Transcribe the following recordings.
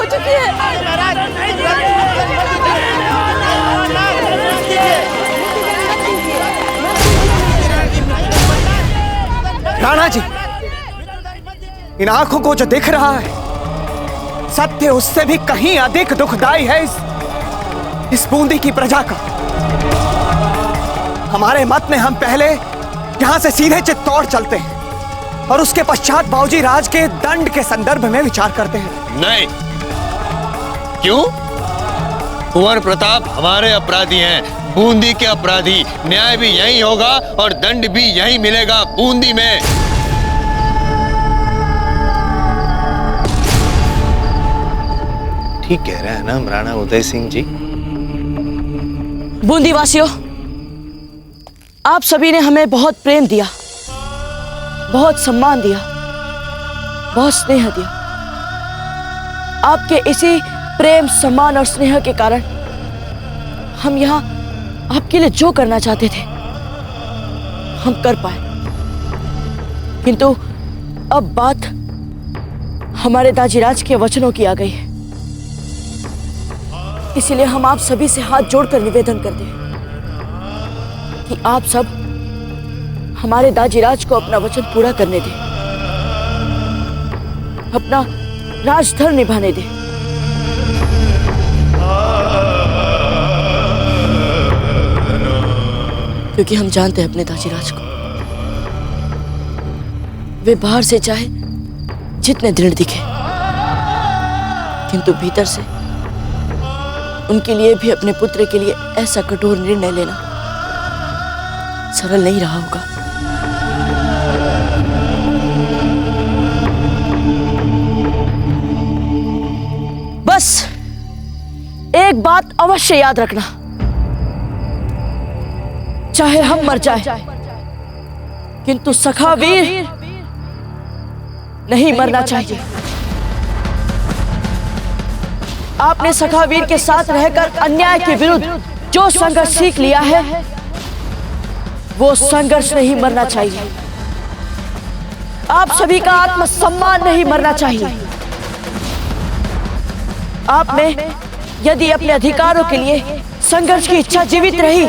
चुकी है। राणा जी, इन आंखों को जो दिख रहा है सत्य उससे भी कहीं अधिक दुखदाई है इस बूंदी की प्रजा का। हमारे मत में हम पहले यहां से सीधे चित्तौड़ चलते हैं और उसके पश्चात बाबूजी राज के दंड के संदर्भ में विचार करते हैं। नहीं, क्यों? कुंवर प्रताप हमारे अपराधी हैं, बूंदी के अपराधी। न्याय भी यही होगा और दंड भी यही मिलेगा, बूंदी में। ठीक कह रहे हैं ना राणा उदय सिंह जी? बूंदी वासियों, आप सभी ने हमें बहुत प्रेम दिया, बहुत सम्मान दिया, बहुत स्नेह दिया। आपके इसी प्रेम, सम्मान और स्नेह के कारण हम यहाँ आपके लिए जो करना चाहते थे हम कर पाए। किंतु अब बात हमारे दाजीराज के वचनों की आ गई है, इसलिए हम आप सभी से हाथ जोड़कर निवेदन करते हैं कि आप सब हमारे दाजीराज को अपना वचन पूरा करने दें, अपना राजधर्म निभाने दें। क्योंकि हम जानते हैं अपने दाजीराज को, वे बाहर से चाहे जितने दृढ़ दिखे, किंतु भीतर से उनके लिए भी अपने पुत्र के लिए ऐसा कठोर निर्णय लेना सरल नहीं रहा होगा। बस एक बात अवश्य याद रखना, चाहे हम मर जाए किंतु सखा वीर नहीं मरना चाहिए। आपने सखा वीर के साथ रहकर अन्याय के विरुद्ध जो संघर्ष सीख लिया है वो संघर्ष नहीं मरना चाहिए। आप सभी का आत्मसम्मान नहीं मरना चाहिए। आप में यदि अपने अधिकारों के लिए संघर्ष की इच्छा जीवित रही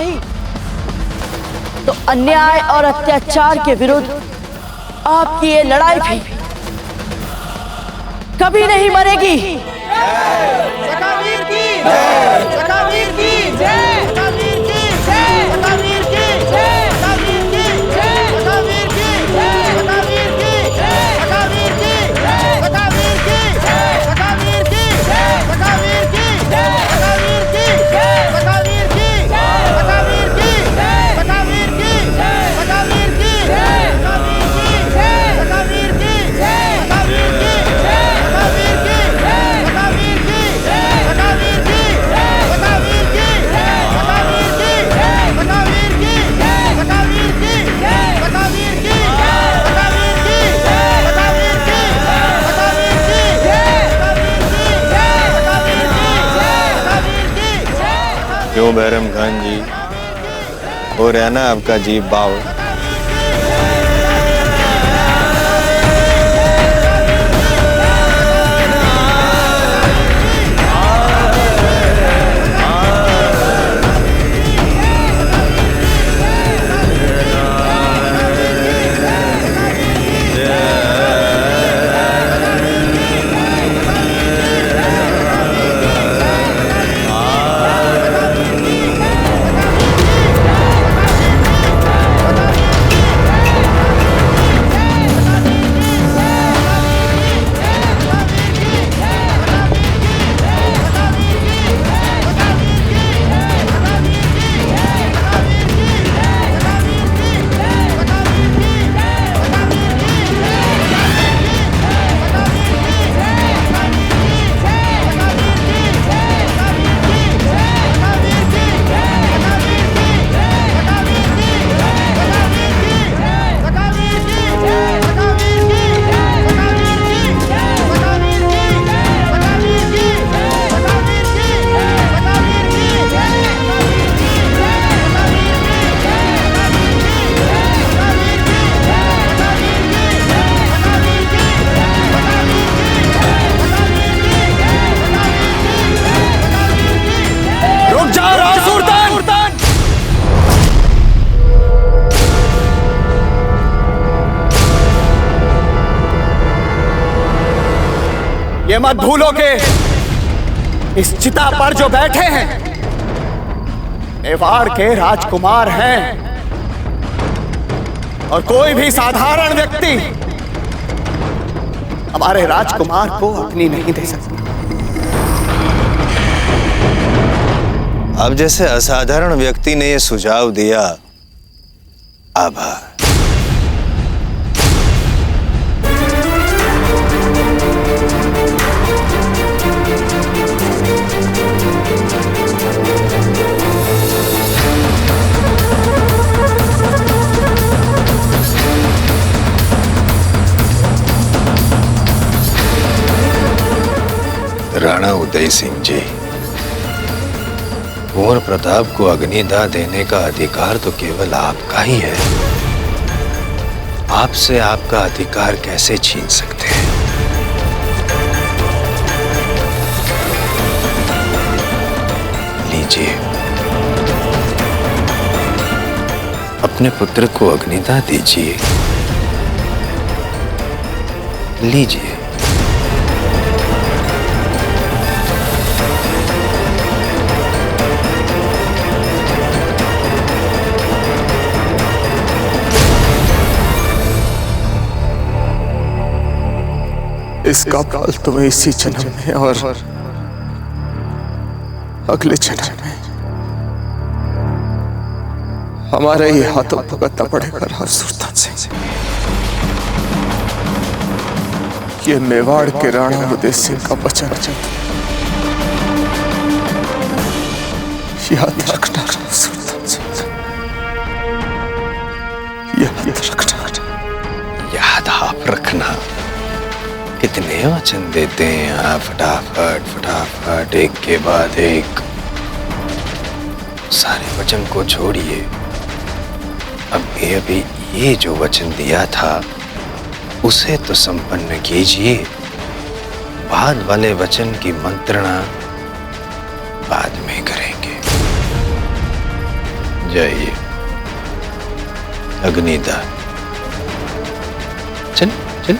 तो अन्याय और अत्याचार के विरुद्ध आपकी ये लड़ाई भी कभी नहीं मरेगी। सखावीर की जय, सखावीर की जय, सखावीर की जय, सखावीर की जय, सखावीर की जय, सखावीर की जय, सखावीर की जय, सखावीर की जय, सखावीर की जय, सखावीर की जय, सखावीर की जय, सखावीर की जय, सखावीर की जय, सखावीर की जय, सखावीर की जय, सखावीर की जय, सखावीर की जय, सखावीर की जय, सखावीर की क्यों बैरम खान जी, हो रहा ना आपका जी बाव? ये मत भूलो कि इस चिता पर जो बैठे हैं मेवाड़ के राजकुमार हैं और कोई भी साधारण व्यक्ति हमारे राजकुमार को अग्नि नहीं दे सकता। अब जैसे असाधारण व्यक्ति ने यह सुझाव दिया, आभार। राणा उदय सिंह जी, कुंवर प्रताप को अग्निदाह देने का अधिकार तो केवल आपका ही है। आपसे आपका अधिकार कैसे छीन सकते हैं? लीजिए, अपने पुत्र को अग्निदाह दीजिए। लीजिए। इसका फल तुम्हें इसी जन्म में और अगले जन्म में हमारे ही हाथों भुगतना पड़ेगा। राज सुल्तान सिंह, ये मेवाड़ के राणा उदय सिंह का वचन याद रखना। राज सुल्तान सिंह, याद रखना। याद आप रखना। कितने वचन देते हैं आप? फटाफट फटाफट, एक के बाद एक। सारे वचन को छोड़िए। अभी ये जो वचन दिया था उसे तो संपन्न कीजिए। बाद वाले वचन की मंत्रणा बाद में करेंगे। जाइए, अग्निदाह। चल चल।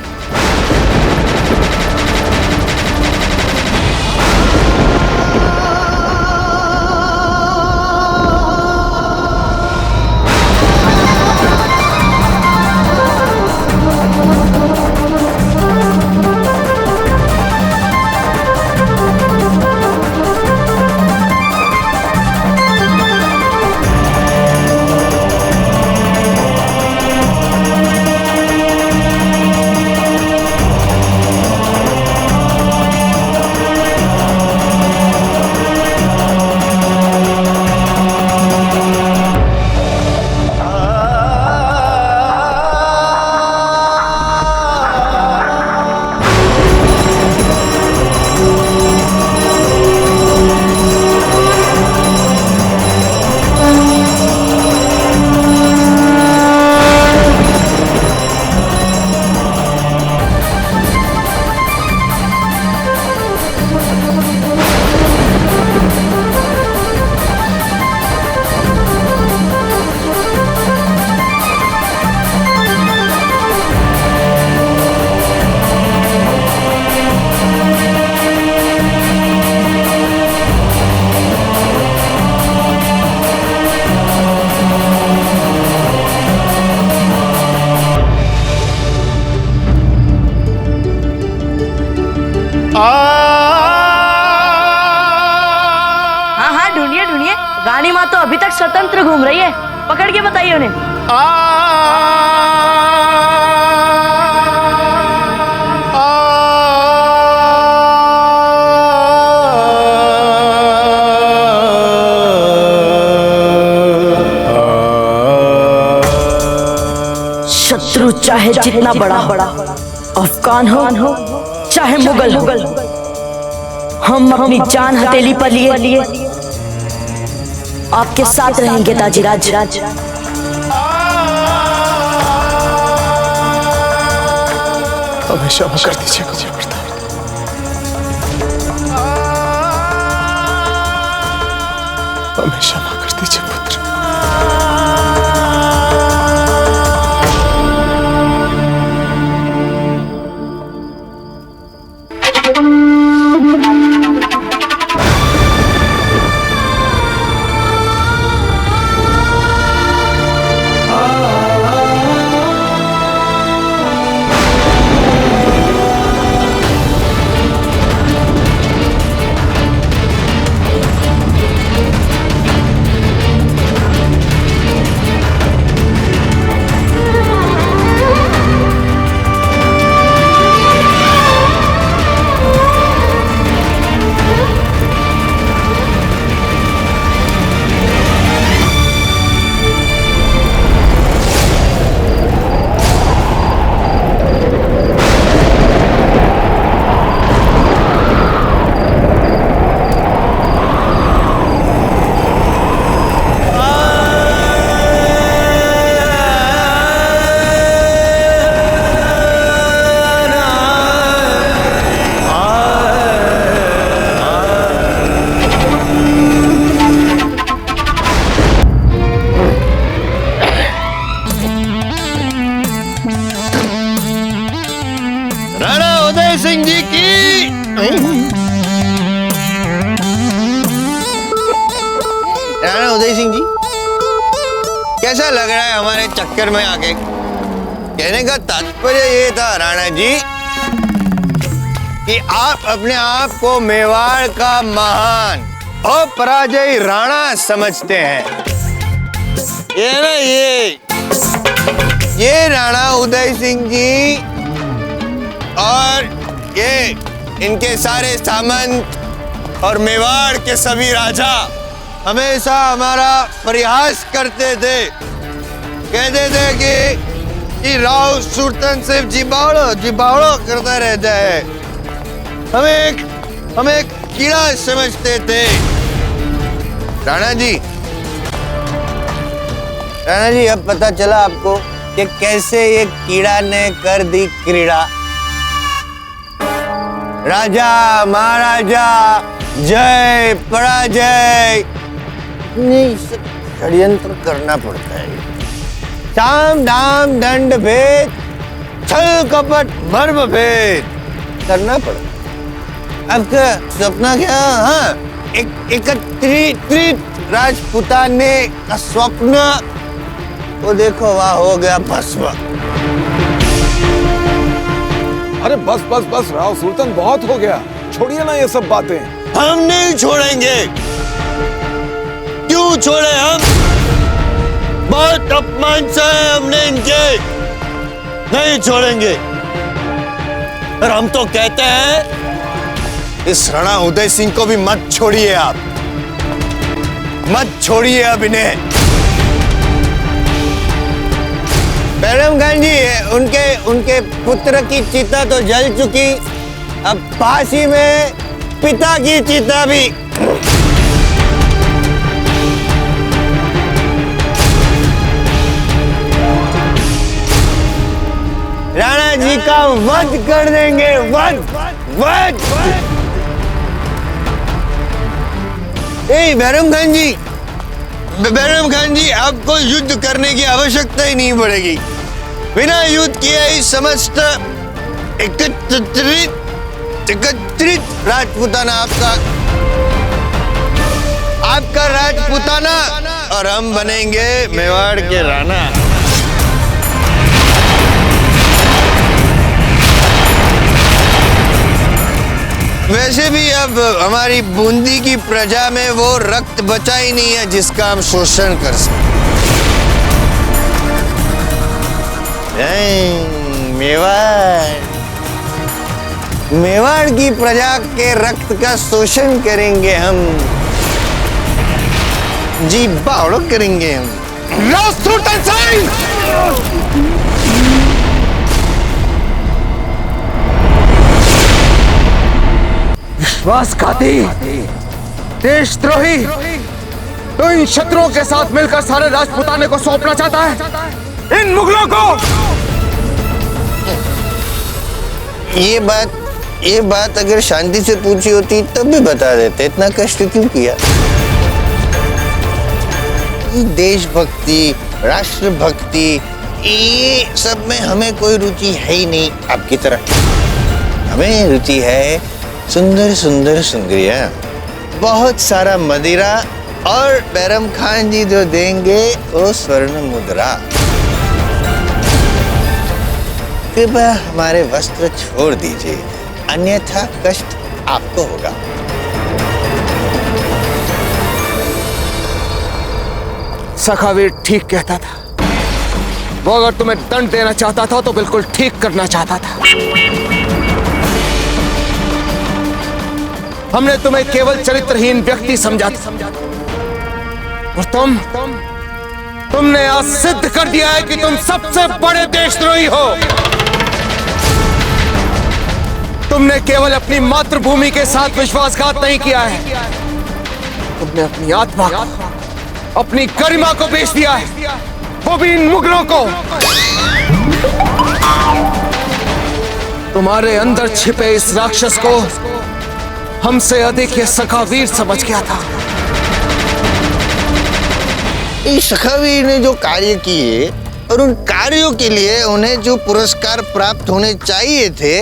हाँ हाँ, ढूंढिए ढूंढिए। रानी माँ तो अभी तक स्वतंत्र घूम रही है। पकड़ के बताइए उन्हें। शत्रु चाहे जितना बड़ा अफगान हो चाहे मुगल हो, हम अपनी जान हथेली पर लिए आपके साथ रहेंगे ताजीराज। हमेशा कर दीजिए प्रताप। हमेशा कर दीजिए पुत्र। सिंह जी, कैसा लग रहा है हमारे चक्कर में आके? कहने का तात्पर्य ये था राणा जी कि आप अपने आप को मेवाड़ का महान और पराजयी राणा समझते हैं। ये ना ये राणा उदय सिंह जी और ये इनके सारे सामंत और मेवाड़ के सभी राजा हमेशा हमारा परिहास करते थे। कहते थे कि राव सुल्तान सिर्फ जिबावड़ो करता रहता है। हम एक कीड़ा समझते थे। राणा जी अब पता चला आपको कि कैसे ये कीड़ा ने कर दी क्रीड़ा। राजा महाराजा जय पराजय नहीं, षड्यंत्र करना पड़ता है। साम दाम दंड भेद छल कपट मर्म भेद करना पड़ता है। अब क्या सपना क्या? हाँ, एकत्रित राजपुताने का स्वप्न वो देखो वहां हो गया भस्म। अरे बस राव सुल्तान, बहुत हो गया, छोड़िए ना ये सब बातें। हम नहीं छोड़ेंगे। क्यों छोड़े हम? बहुत अपमान सहे हमने इनके, नहीं छोड़ेंगे। और हम तो कहते हैं इस राणा उदय सिंह को भी मत छोड़िए आप, मत छोड़िए अब इन्हें। बैरम खान जी, उनके पुत्र की चिता तो जल चुकी, अब फांसी में पिता की चिता भी। राणा जी का वध कर देंगे, वध। बैरम खान जी, आपको युद्ध करने की आवश्यकता ही नहीं पड़ेगी। बिना युद्ध किए ही समस्त एकत्रित राजपुताना आपका राजपुताना, और हम बनेंगे मेवाड़ के राणा। वैसे भी अब हमारी बूंदी की प्रजा में वो रक्त बचा ही नहीं है जिसका हम शोषण कर सकते। मेवाड़ की प्रजा के रक्त का शोषण करेंगे हम, जी बावड़ो करेंगे हम। विश्वासघाती, देशद्रोही, तो इन शत्रुओं के साथ मिलकर सारे राजपुताने को सौंपना चाहता है, इन मुगलों को। ये बात अगर शांति से पूछी होती तब भी बता देते, इतना कष्ट क्यों किया? देशभक्ति, राष्ट्रभक्ति, ये सब में हमें कोई रुचि है ही नहीं आपकी तरह। हमें रुचि है सुंदर सुंदर सुंदरियां, बहुत सारा मदिरा, और बैरम खान जी जो देंगे वो स्वर्ण मुद्रा। कृपया हमारे वस्त्र छोड़ दीजिए, अन्यथा कष्ट आपको होगा। सखावीर ठीक कहता था। वो अगर तुम्हें दंड देना चाहता था तो बिल्कुल ठीक करना चाहता था। हमने तुम्हें केवल चरित्रहीन व्यक्ति समझा था, और तुमने आज सिद्ध कर दिया है कि तुम सबसे बड़े देशद्रोही हो। तुमने केवल अपनी मातृभूमि के साथ विश्वासघात नहीं किया है, तुमने अपनी आत्मा को, अपनी गरिमा को बेच दिया है, वो भी इन मुगलों को। तुम्हारे अंदर छिपे इस राक्षस को हमसे अधिक ये सखावीर समझ गया था। इस सखावीर ने जो कार्य किए और उन कार्यों के लिए उन्हें जो पुरस्कार प्राप्त होने चाहिए थे,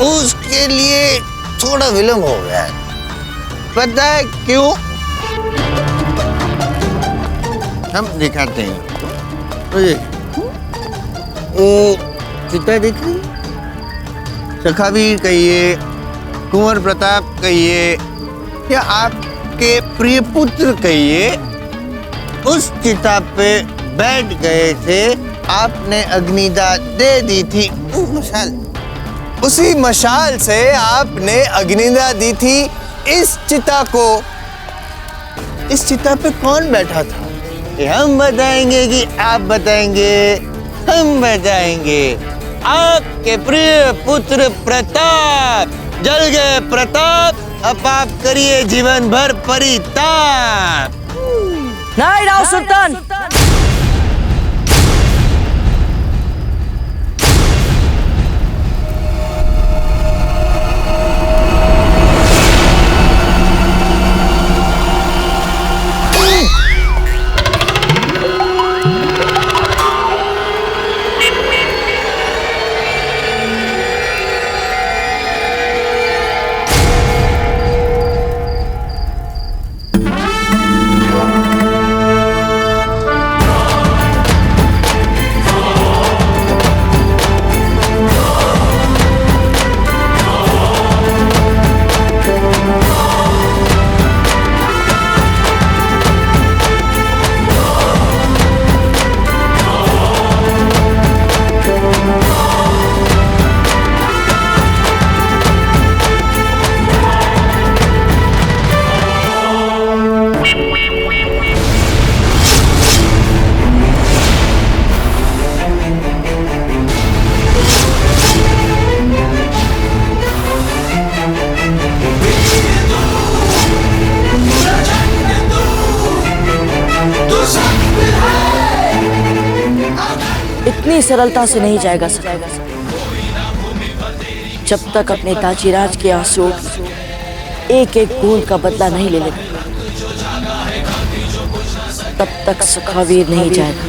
उसके लिए थोड़ा विलंब हो गया है। पता है क्यों? हम दिखाते हैं। तो ये चिता दिख रही है? सखावीर कहिए, कुंवर प्रताप कहिए, या आपके प्रिय पुत्र कहिए, उस चिता पे बैठ गए थे, आपने अग्निदान दे दी थी। मशाल, उसी मशाल से आपने अग्निदान दी थी इस चिता को। इस चिता पे कौन बैठा था? ये हम बताएंगे कि आप बताएंगे? हम बताएंगे। आपके प्रिय पुत्र प्रताप। जल गए प्रताप, अब आप करिए जीवन भर परिताप। नहीं राव सुल्तान, इतनी सरलता से नहीं जाएगा सर। जब तक अपने ताजीराज के आंसू एक एक बूंद का बदला नहीं ले लेगा, तब तक सखावीर नहीं जाएगा।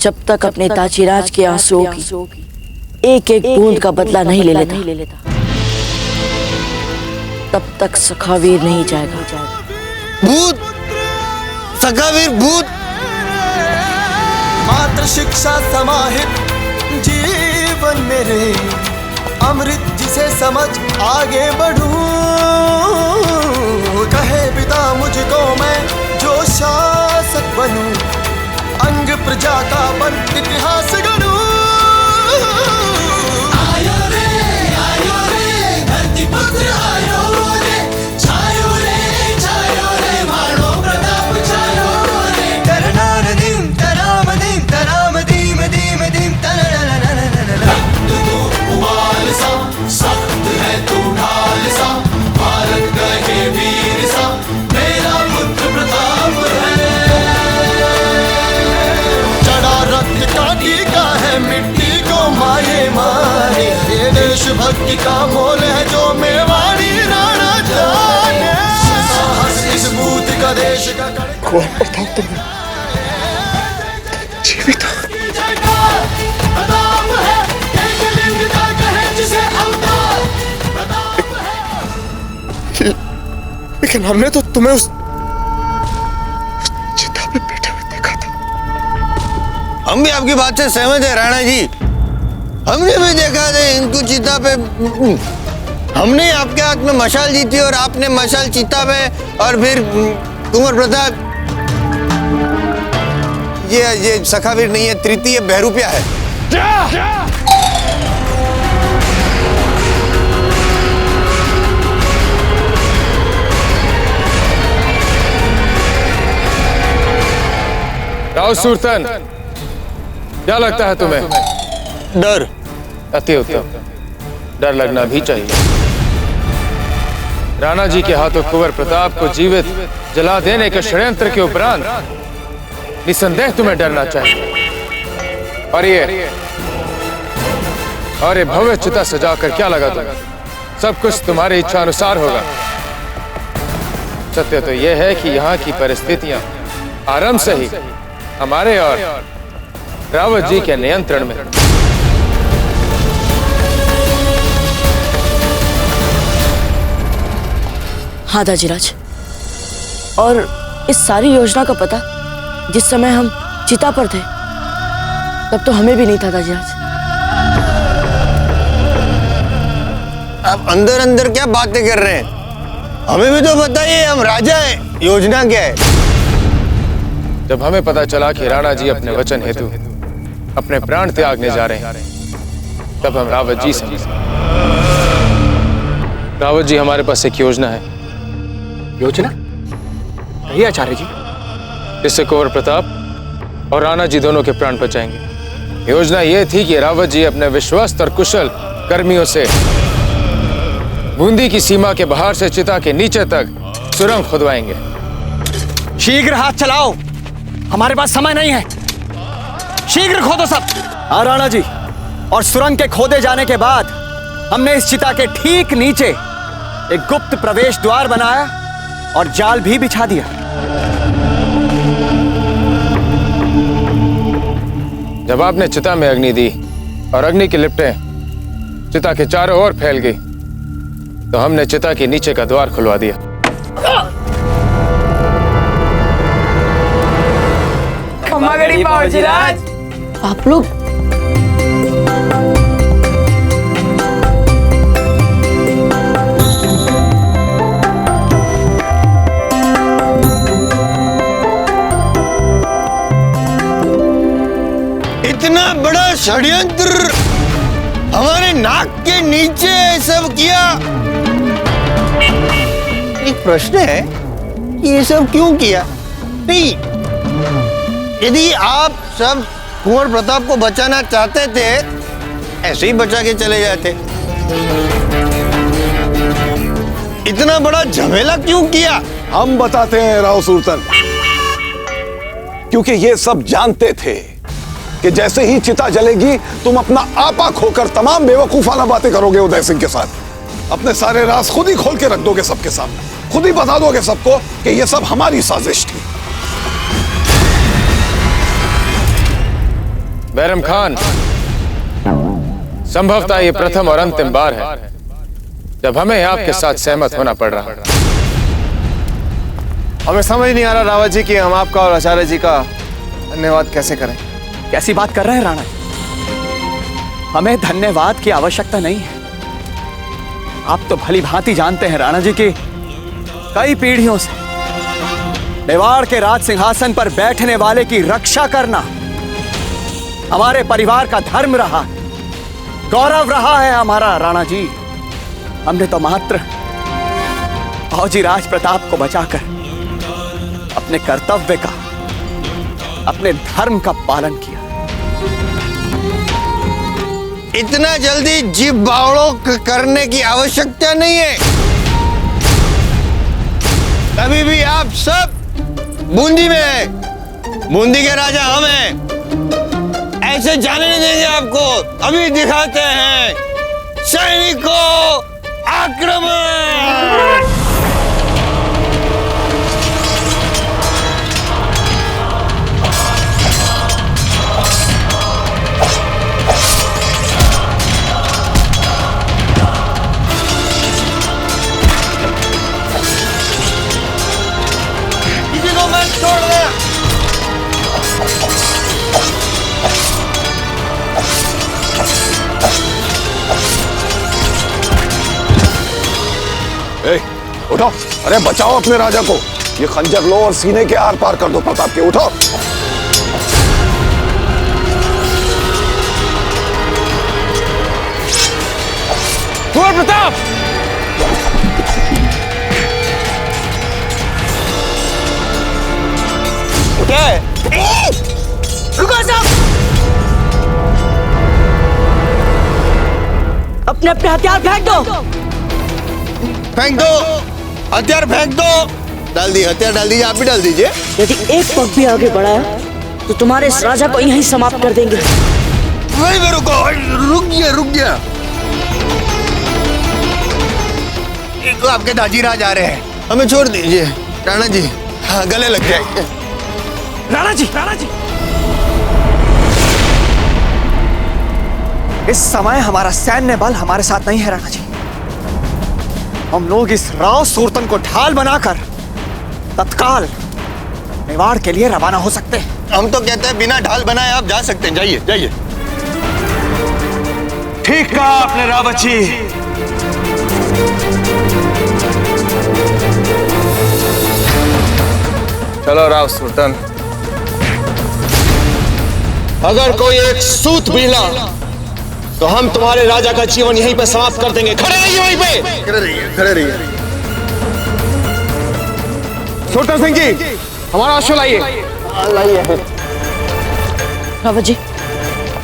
जब तक अपने ताजीराज के आंसुओं की एक एक बूंद का बदला नहीं ले लेता, तब तक सखावीर नहीं जाएगा। भूत, सखावीर भूत। मात्र शिक्षा समाहित जीवन मेरे, अमृत जिसे समझ आगे बढ़ूं। कहे पिता मुझको मैं जो शासक बनूं, अंग प्रजा का बन इतिहास गढ़ूं। आयो रे धरती पुत्र आयो रे, छायो रे मारो प्रताप छायो रे। तरनार दीम तराम दीम दीम दीम तरननननननन। तू उबाल सा, सख्त है तू ढाल सा, भारत गए वीर सा, मेरा पुत्र प्रताप है। का है मिट्टी को माये मारे, ये देशभक्ति का मोल है जो मेवाड़ी राणा जाने। साहस इस भूत का देश का कुंवर प्रताप तुम जीवित हो। लेकिन हमने तो तुम्हें उस चिता पे बैठे हुए देखा था। हम भी आपकी बात से सहमत है राणा जी। हमने भी देखा था इनको चिता पे। हमने आपके हाथ में मशाल जीती और आपने मशाल चिता पे, और फिर कुंवर प्रताप। ये सखावीर नहीं है, तृतीय बहरूपिया है। राव सुल्तान, क्या लगता है तुम्हें? डर। अति उत्तम, डर लगना भी चाहिए। राणा जी के हाथों कुंवर प्रताप को जीवित जला देने के षड्यंत्र के उपरांत निसंदेह तुम्हें डरना चाहिए। और ये भव्य चिता सजाकर क्या लगा तुम्हें? सब कुछ तुम्हारी इच्छा अनुसार होगा। सत्य तो यह है कि यहाँ की परिस्थितियां आरंभ से ही हमारे और रावत जी के नियंत्रण में। हाँ दाजीराज, और इस सारी योजना का पता जिस समय हम चिता पर थे तब तो हमें भी नहीं था दाजीराज। आप अंदर अंदर क्या बातें कर रहे हैं? हमें भी तो बताइए, हम राजा हैं। योजना क्या है? जब हमें पता चला कि राणा जी अपने वचन हेतु अपने प्राण त्यागने जा रहे हैं, तब हम रावत जी से मिले। रावत जी, हमारे पास एक योजना है। योजना? कहिए आचार्य जी। इससे कुंवर प्रताप और राणा जी दोनों के प्राण बचाएंगे। योजना यह थी कि रावत जी अपने विश्वस्त और कुशल कर्मियों से बूंदी की सीमा के बाहर से चिता के नीचे तक सुरंग खुदवाएंगे। शीघ्र हाथ चलाओ, हमारे पास समय नहीं है। शीघ्र खोदो सब। हाँ राणा जी, और सुरंग के खोदे जाने के बाद हमने इस चिता के ठीक नीचे एक गुप्त प्रवेश द्वार बनाया और जाल भी बिछा दिया। जब आपने चिता में अग्नि दी और अग्नि की लिपटें चिता के चारों ओर फैल गई, तो हमने चिता के नीचे का द्वार खुलवा दिया। खम्मागड़ी बाबूजीराज। आप लोग इतना बड़ा षड्यंत्र हमारे नाक के नीचे सब किया। एक प्रश्न है कि ये सब क्यों किया? नहीं, यदि आप सब कुंवर प्रताप को बचाना चाहते थे, ऐसे ही बचा के चले जाते। इतना बड़ा झमेला क्यों किया? हम बताते हैं राव सुल्तान, क्योंकि ये सब जानते थे कि जैसे ही चिता जलेगी तुम अपना आपा खोकर तमाम बेवकूफाना बातें करोगे उदय सिंह के साथ। अपने सारे राज खुद ही खोल के रख दोगे सबके सामने, खुद ही बता दोगे सबको कि ये सब हमारी साजिश थी। बैरम खान, संभवतः ये प्रथम और अंतिम बार है जब हमें आपके साथ सहमत होना पड़ रहा है। हमें समझ नहीं आ रहा रावत जी कि हम आपका और आचार्य जी का धन्यवाद कैसे करें। कैसी बात कर रहे हैं राणा? हमें धन्यवाद की आवश्यकता नहीं है। आप तो भली भांति जानते हैं राणा जी कि कई पीढ़ियों से मेवाड़ के राज सिंहासन पर बैठने वाले की रक्षा करना हमारे परिवार का धर्म रहा, गौरव रहा है हमारा राणा जी। हमने तो मात्र फौजी राज प्रताप को बचाकर अपने कर्तव्य का, अपने धर्म का पालन किया। इतना जल्दी जीभ बावड़ों करने की आवश्यकता नहीं है। अभी भी आप सब बूंदी में हैं। बूंदी के राजा हम हैं। ऐसे जाने नहीं देंगे आपको। अभी दिखाते हैं सैनिकों आक्रमण। किसी को मत छोड़ना। उठो, अरे बचाओ अपने राजा को। ये खंजर लो और सीने के आर पार कर दो प्रताप के। उठो। कुंवर प्रताप! क्या है? रुको सब! अपने अपने हथियार फेंक दो। फेंक दो, हथियार फेंक दो। डाल दी, हथियार डाल दीजिए। आप भी डाल दीजिए। यदि एक पग भी आगे बढ़ाया तो तुम्हारे इस राजा को यहीं समाप्त कर देंगे। वहीं पे रुको। रुक गया, रुक गया। एक तो आपके दाजीराज आ रहे हैं। हमें छोड़ दीजिए राणा जी। हाँ, गले लग जाएंगे। राणा जी, इस समय हमारा सैन्य बल हमारे साथ नहीं है राणा जी। हम लोग इस राव सूरतन को ढाल बनाकर तत्काल मेवाड़ के लिए रवाना हो सकते हैं। हम तो कहते हैं बिना ढाल बनाए आप जा सकते हैं। जाइए जाइए। ठीक कहा आपने रावत जी। चलो राव सुल्तान। अगर कोई एक सूत बीला तो हम तुम्हारे राजा का जीवन यहीं पे समाप्त कर देंगे। खड़े रहिए वहीं पे। खड़े रहिए, खड़े रहिए। सुल्तान सिंह जी, हमारा अश्व लाइए। रावत जी,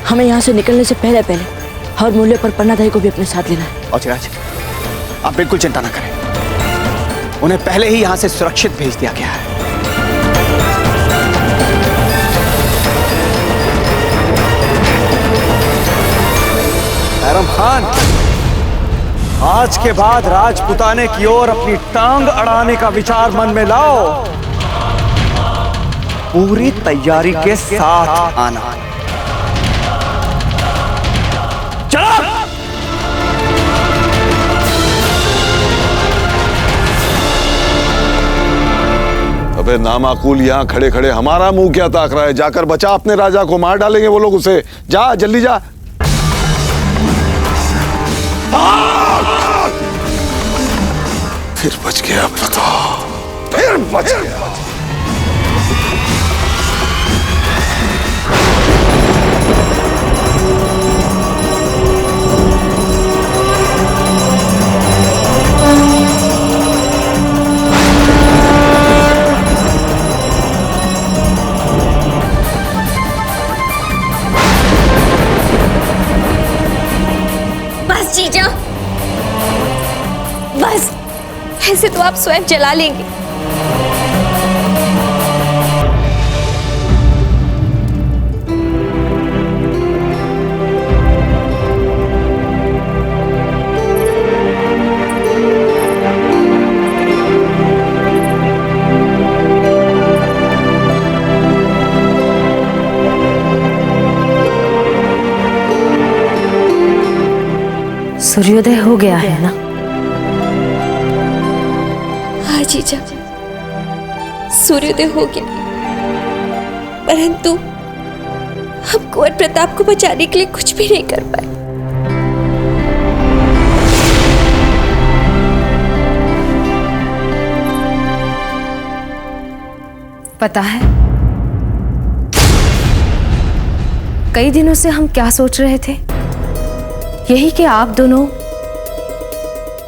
हमें यहाँ से निकलने से पहले हर मूल्य पर पन्नादाई को भी अपने साथ लेना है। औचिराज, आप बिल्कुल चिंता न करें। उन्हें पहले ही यहाँ से सुरक्षित भेज दिया गया है। बैरम खान, आज के बाद राजपुताने की ओर अपनी टांग अड़ाने का विचार मन में लाओ। पूरी तैयारी के साथ आना। चलो। अबे नामाकुल, यहाँ खड़े खड़े हमारा मुंह क्या ताक रहा है? जाकर बचा अपने राजा को, मार डालेंगे वो लोग उसे। जा जल्दी जा। फिर बच गया प्रताप, फिर बच गया। बस जीजा, बस। ऐसे तो आप स्वयं जला लेंगे। सूर्योदय हो गया है ना? हाँ जीजा, सूर्योदय हो गया, परंतु हम कुंवर प्रताप को बचाने के लिए कुछ भी नहीं कर पाए। पता है, कई दिनों से हम क्या सोच रहे थे? यही कि आप दोनों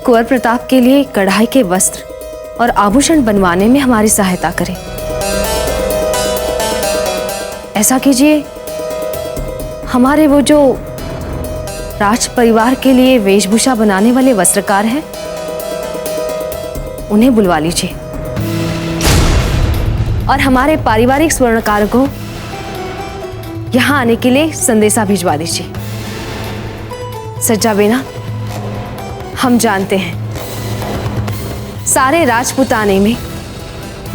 कुंवर प्रताप के लिए कढ़ाई के वस्त्र और आभूषण बनवाने में हमारी सहायता करें। ऐसा कीजिए, हमारे वो जो राज परिवार के लिए वेशभूषा बनाने वाले वस्त्रकार हैं, उन्हें बुलवा लीजिए और हमारे पारिवारिक स्वर्णकार को यहाँ आने के लिए संदेशा भिजवा दीजिए। सज्जा बेना, हम जानते हैं सारे राजपुताने में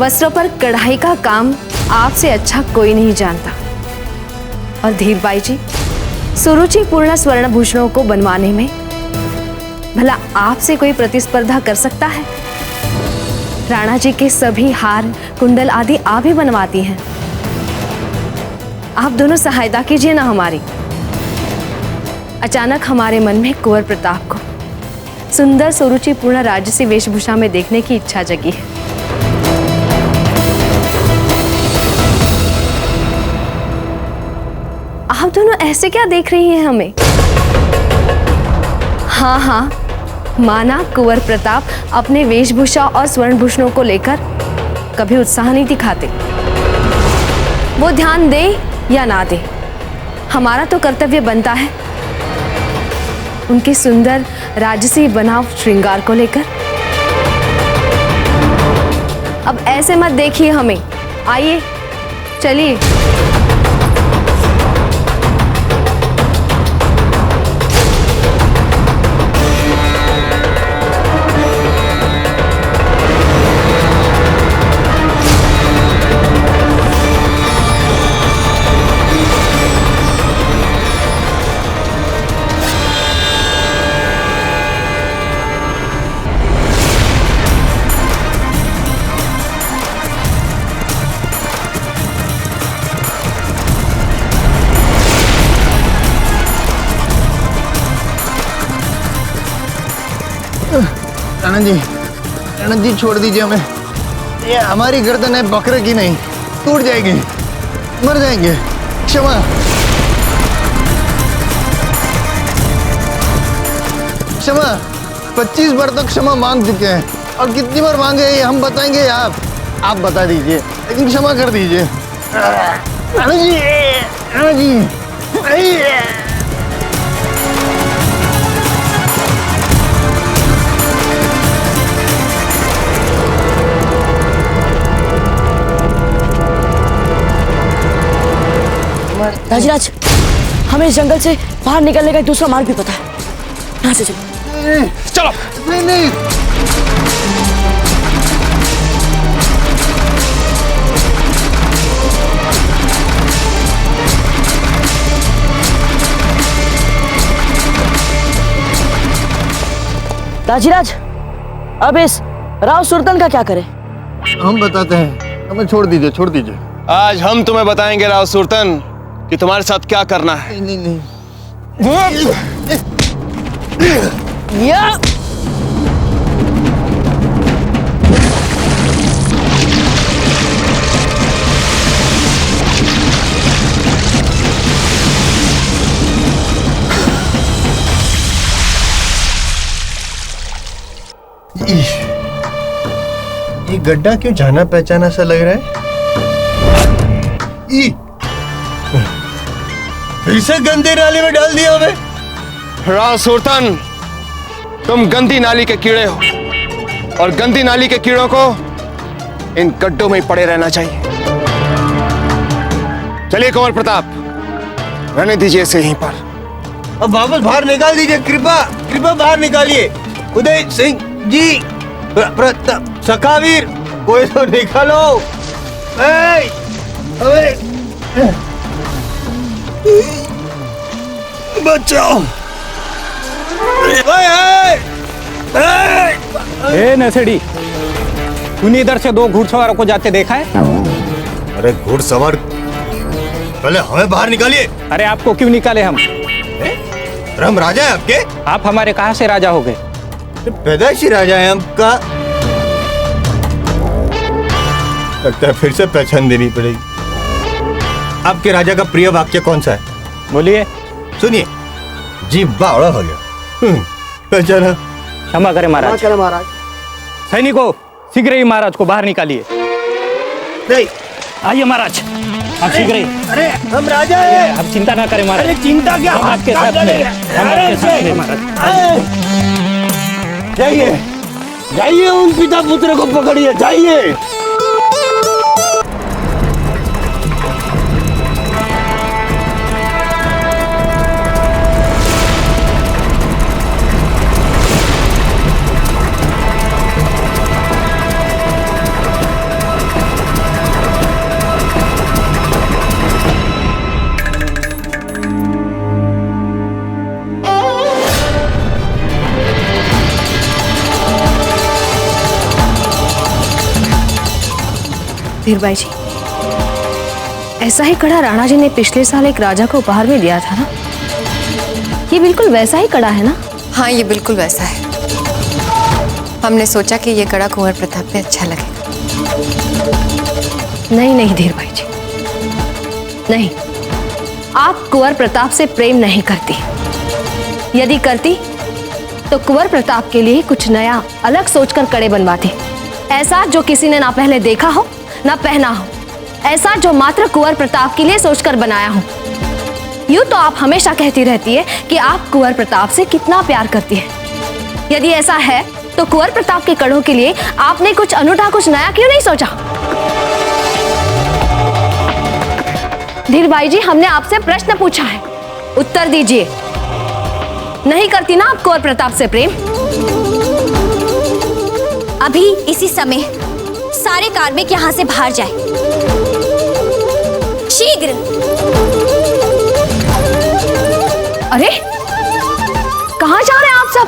वस्त्रों पर कढ़ाई का काम आपसे अच्छा कोई नहीं जानता। और धीर बाई जी, सुरुचिपूर्ण स्वर्णभूषणों को बनवाने में भला आपसे कोई प्रतिस्पर्धा कर सकता है? राणा जी के सभी हार कुंडल आदि आप ही बनवाती हैं। आप दोनों सहायता कीजिए ना हमारी। अचानक हमारे मन में कुंवर प्रताप को सुंदर सुरुचिपूर्ण राजसी वेशभूषा में देखने की इच्छा जगी है। आप दोनों ऐसे क्या देख रही हैं हमें? हाँ हाँ, माना कुंवर प्रताप अपने वेशभूषा और स्वर्णभूषणों को लेकर कभी उत्साह नहीं दिखाते। वो ध्यान दे या ना दे, हमारा तो कर्तव्य बनता है उनके सुंदर राजसी बनाव श्रृंगार को लेकर। अब ऐसे मत देखिए हमें, आइए चलिए। राणा जी छोड़ दीजिए हमें। ये हमारी गर्दन है, बकरे की नहीं, टूट जाएगी, मर जाएंगे। क्षमा। क्षमा 25 बार तो क्षमा मांग चुके हैं, और कितनी बार मांगे ये हम बताएंगे। आप बता दीजिए, लेकिन क्षमा कर दीजिए। राणा जी, राणा जी, राजराज, हमें इस जंगल से बाहर निकलने का एक दूसरा मार्ग भी पता है। यहाँ से चलो। चलो। नहीं। राजीराज, अब इस राव सुल्तान का क्या करें? हम बताते हैं, हमें छोड़ दीजिए, छोड़ दीजिए। आज हम तुम्हें बताएंगे राव सुल्तान कि तुम्हारे साथ क्या करना है। नहीं। या ये गड्ढा क्यों जाना पहचाना सा लग रहा है? फिर से गंदे नाले में डाल दिया हमें। राव सुल्तान, तुम गंदी नाली के कीड़े हो, और गंदी नाली के कीड़ों को इन गड्ढों में ही पड़े रहना चाहिए। चलिए कुंवर प्रताप, रहने दीजिए इसे यहीं पर। अब वापस बाहर निकाल दीजिए, कृपा बाहर निकालिए। उदय सिंह जी, प्रताप, सखावीर, कोई तो निकालो। बचाओ। ए नसेड़ी, तूने इधर से 2 घुड़सवारों को जाते देखा है? अरे घुड़सवार, पहले हमें बाहर निकालिए। अरे आपको क्यों निकाले हम? हम राजा है आपके? आप हमारे कहाँ से राजा हो गए? पैदाइशी राजा है हमका। लगता है फिर से पहचान देनी पड़ेगी। आपके राजा का प्रिय वाक्य कौन सा है? बोलिए। सुनिए, जी बावड़ा हो गया। पहचाना? क्षमा करें महाराज। सैनिकों, शीघ्र ही महाराज को बाहर निकालिए। नहीं। आइए महाराज, आप शीघ्र ही। अरे हम राजा हैं। आप चिंता ना करें महाराज। अरे चिंता क्या, हम आपके साथ हैं। हम आपके साथ हैं महाराज। जाइए, उन पिता पुत्र को पकड़िए, जाइए। धीरबाई जी, ऐसा ही कड़ा राणा जी ने पिछले साल एक राजा को उपहार में दिया था ना? ये बिल्कुल वैसा ही कड़ा है ना? हाँ, ये बिल्कुल वैसा है। हमने सोचा कि ये कड़ा कुंवर प्रताप पे अच्छा लगेगा। नहीं धीरबाई जी, नहीं। आप कुंवर प्रताप से प्रेम नहीं करती। यदि करती तो कुंवर प्रताप के लिए कुछ नया अलग सोचकर कड़े बनवाती। ऐसा जो किसी ने ना पहले देखा हो ना पहना हो, ऐसा जो मात्र कुंवर प्रताप के लिए सोचकर बनाया हो। यूं तो आप हमेशा कहती रहती है कि आप कुंवर प्रताप से कितना प्यार करती है। यदि ऐसा है तो कुंवर प्रताप के कड़ों के लिए आपने कुछ अनूठा, कुछ नया क्यों नहीं सोचा? धीरबाई जी, हमने आपसे प्रश्न पूछा है, उत्तर दीजिए। नहीं करती ना आप कुंवर प्रताप से प्रेम? अभी इसी समय सारे कार्मिक यहाँ से बाहर जाए, शीघ्र। अरे कहाँ जा रहे हैं आप सब?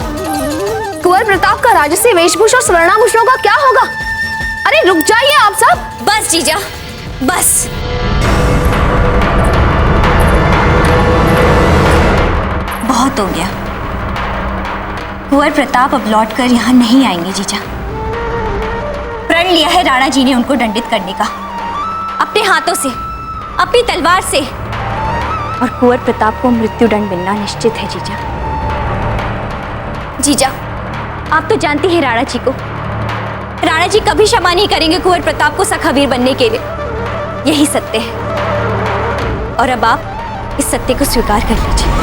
कुंवर प्रताप का राजसी वेशभूषा और स्वर्णाभूषणों का क्या होगा? अरे रुक जाइए आप सब। बस जीजा, बस। बहुत हो गया। कुंवर प्रताप अब लौटकर यहाँ नहीं आएंगे जीजा। प्रण लिया है राणा जी ने उनको दंडित करने का, अपने हाथों से, अपनी तलवार से। और कुंवर प्रताप को मृत्युदंड मिलना निश्चित है जीजा। जीजा, आप तो जानती हैं राणा जी को। राणा जी कभी क्षमा नहीं करेंगे कुंवर प्रताप को सखावीर बनने के लिए। यही सत्य है और अब आप इस सत्य को स्वीकार कर लीजिए।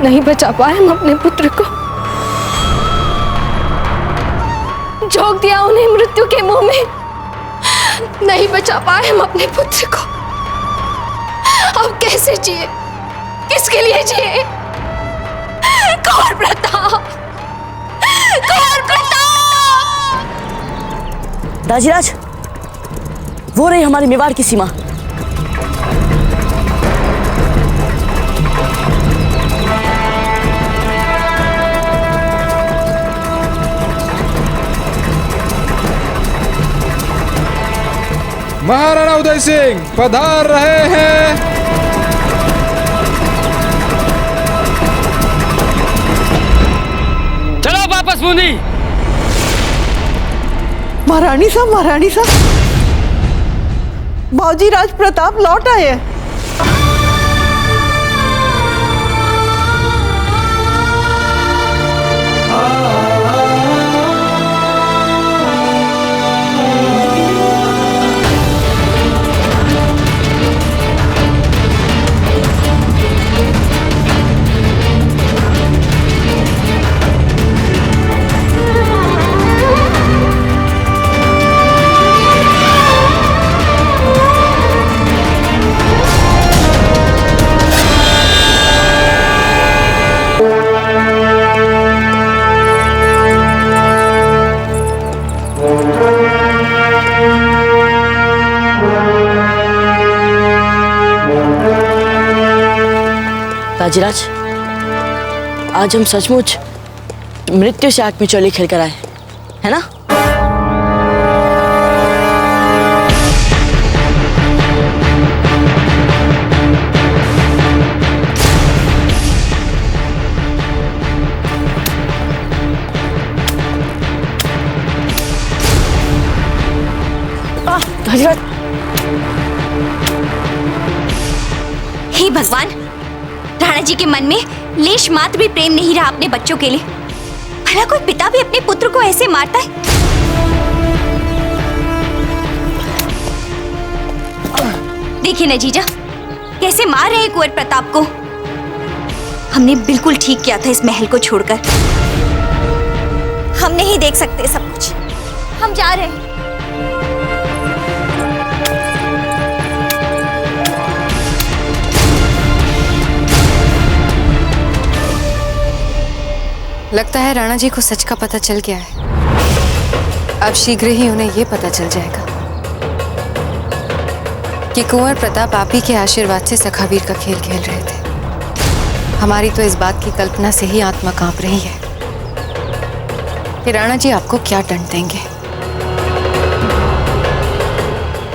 नहीं बचा पाए हम अपने पुत्र को, झोंक दिया उन्हें मृत्यु के मुंह में। नहीं बचा पाए हम अपने पुत्र को। अब कैसे जिए, किसके लिए जिए? कुंवर प्रताप, कुंवर प्रताप! दाजीराज, वो रही हमारी मेवाड़ की सीमा। महाराणा उदय सिंह पधार रहे हैं। चलो वापस बूंदी। महारानी साहब, महारानी साहब, बाबूजी राज प्रताप लौट आए हैं। दाजीराज, आज हम सचमुच मृत्यु से आग में चोली खेल कर आए, है ना? दाजीराज, हे भगवान, राणा जी के मन में लेश मात्र भी प्रेम नहीं रहा अपने बच्चों के लिए। भला कोई पिता भी अपने पुत्र को ऐसे मारता है? देखिए ना जीजा, कैसे मार रहे हैं कुंवर प्रताप को। हमने बिल्कुल ठीक किया था इस महल को छोड़कर। हम नहीं देख सकते सब कुछ, हम जा रहे हैं। लगता है राणा जी को सच का पता चल गया है। अब शीघ्र ही उन्हें यह पता चल जाएगा कि कुंवर प्रताप आप ही के आशीर्वाद से सखावीर का खेल खेल रहे थे। हमारी तो इस बात की कल्पना से ही आत्मा कांप रही है कि राणा जी आपको क्या दंड देंगे।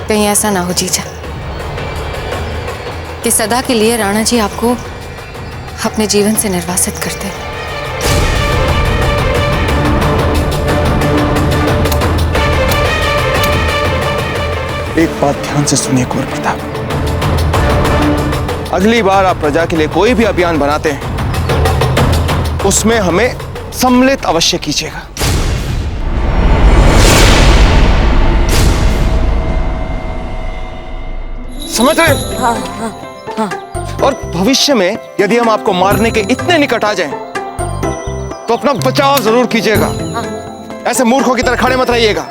कहीं ऐसा ना हो जीजा कि सदा के लिए राणा जी आपको अपने जीवन से निर्वासित कर दें। एक बात ध्यान से सुनिए कुंवर प्रताप, अगली बार आप प्रजा के लिए कोई भी अभियान बनाते हैं उसमें हमें सम्मिलित अवश्य कीजिएगा। समझ रहे? हाँ, हाँ, हाँ। और भविष्य में यदि हम आपको मारने के इतने निकट आ जाएं तो अपना बचाव जरूर कीजिएगा। ऐसे मूर्खों की तरह खड़े मत रहिएगा।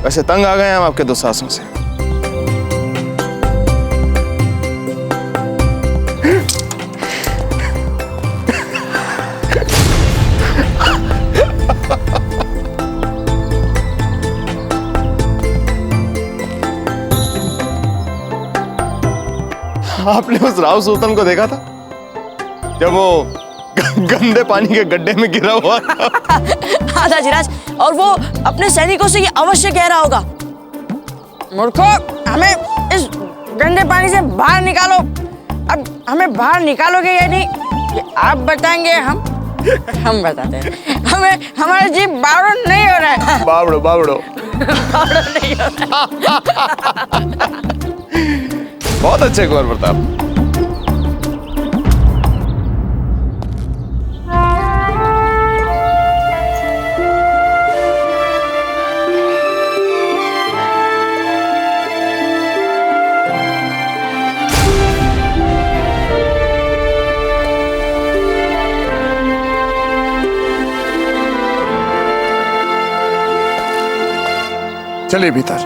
वैसे तंग आ गए हम आपके दुस्साहसों से। आपने उस राव सुल्तान को देखा था जब वो गंदे पानी के गड्ढे में गिरा हुआ था। हाँ दाजीराज, और वो अपने सैनिकों से ये अवश्य कह रहा होगा, मूर्खों, हमें इस गंदे पानी से बाहर निकालो। अब हमें बाहर निकालोगे या नहीं ये आप बताएंगे, हम बताते हैं। हमें हमारा जीव बावड़ो नहीं हो रहा है। बावड़ो बावड़ो बावड़ो नहीं हो रहा है। बहुत अच्छे कुंवर प्रताप। चलिए भीतर।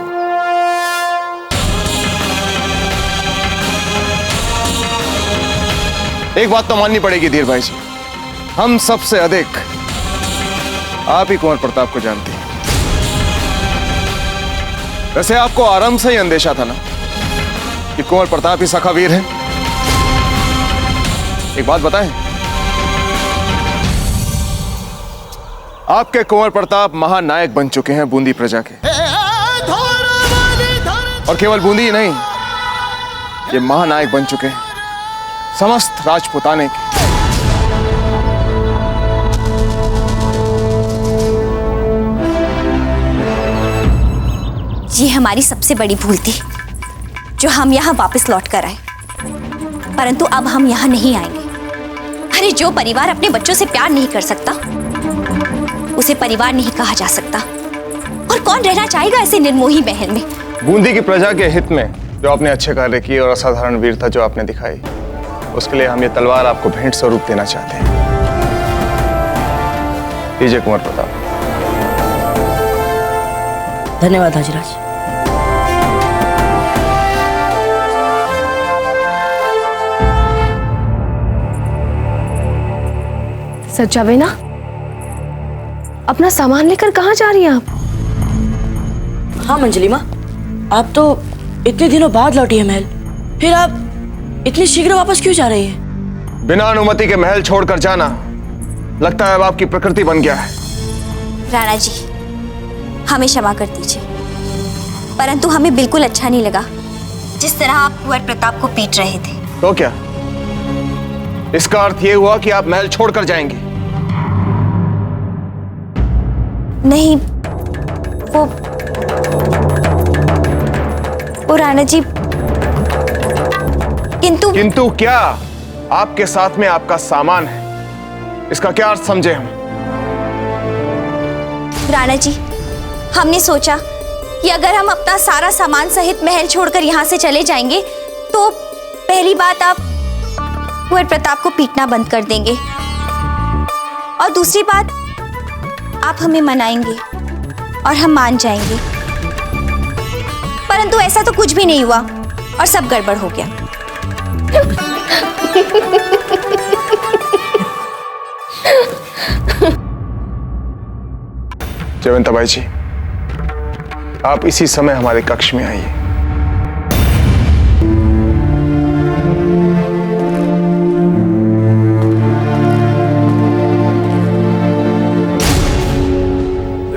एक बात तो माननी पड़ेगी धीर भाई जी, हम सबसे अधिक आप ही कुंवर प्रताप को जानते हैं। वैसे आपको आरंभ से ही अंदेशा था ना कि कुंवर प्रताप ही सखा वीर है। एक बात बताएं, आपके कुंवर प्रताप महानायक बन चुके हैं बूंदी प्रजा के, और केवल बूंदी ही नहीं, ये महानायक बन चुके हैं समस्त राजपुताने के। ये हमारी सबसे बड़ी भूल थी जो हम यहाँ वापस लौट कर आए, परंतु अब हम यहाँ नहीं आएंगे। अरे जो परिवार अपने बच्चों से प्यार नहीं कर सकता उसे परिवार नहीं कहा जा सकता, और कौन रहना चाहेगा ऐसे निर्मोही महल में। बूंदी की प्रजा के हित में जो आपने अच्छे कार्य किए और असाधारण वीरता जो आपने दिखाई, उसके लिए हम ये तलवार आपको भेंट स्वरूप देना चाहते हैं। लीजिए कुंवर प्रताप। धन्यवाद हाजीराज। सज्जावेना, अपना सामान लेकर कहाँ जा रही हैं आप? हाँ मंजली माँ, आप तो इतने दिनों बाद लौटी है महल, फिर आप इतनी शीघ्र वापस क्यों जा रही है? बिना अनुमति के महल छोड़कर जाना लगता है अब आपकी प्रकृति बन गया है। राणा जी, हमें क्षमा कर दीजिए, परंतु हमें बिल्कुल अच्छा नहीं लगा जिस तरह आप कुंवर प्रताप को पीट रहे थे। तो क्या इसका अर्थ ये हुआ कि आप महल छोड़कर जाएंगे? नहीं, वो राणा जी, किंतु क्या? आपके साथ में आपका सामान है, इसका क्या अर्थ समझे हम? राणा जी, हमने सोचा कि अगर हम अपना सारा सामान सहित महल छोड़कर यहाँ से चले जाएंगे तो पहली बात आप कुंवर प्रताप को पीटना बंद कर देंगे, और दूसरी बात आप हमें मनाएंगे और हम मान जाएंगे। परंतु ऐसा तो कुछ भी नहीं हुआ और सब गड़बड़ हो गया। जयवंताबाई जी, आप इसी समय हमारे कक्ष में आइए।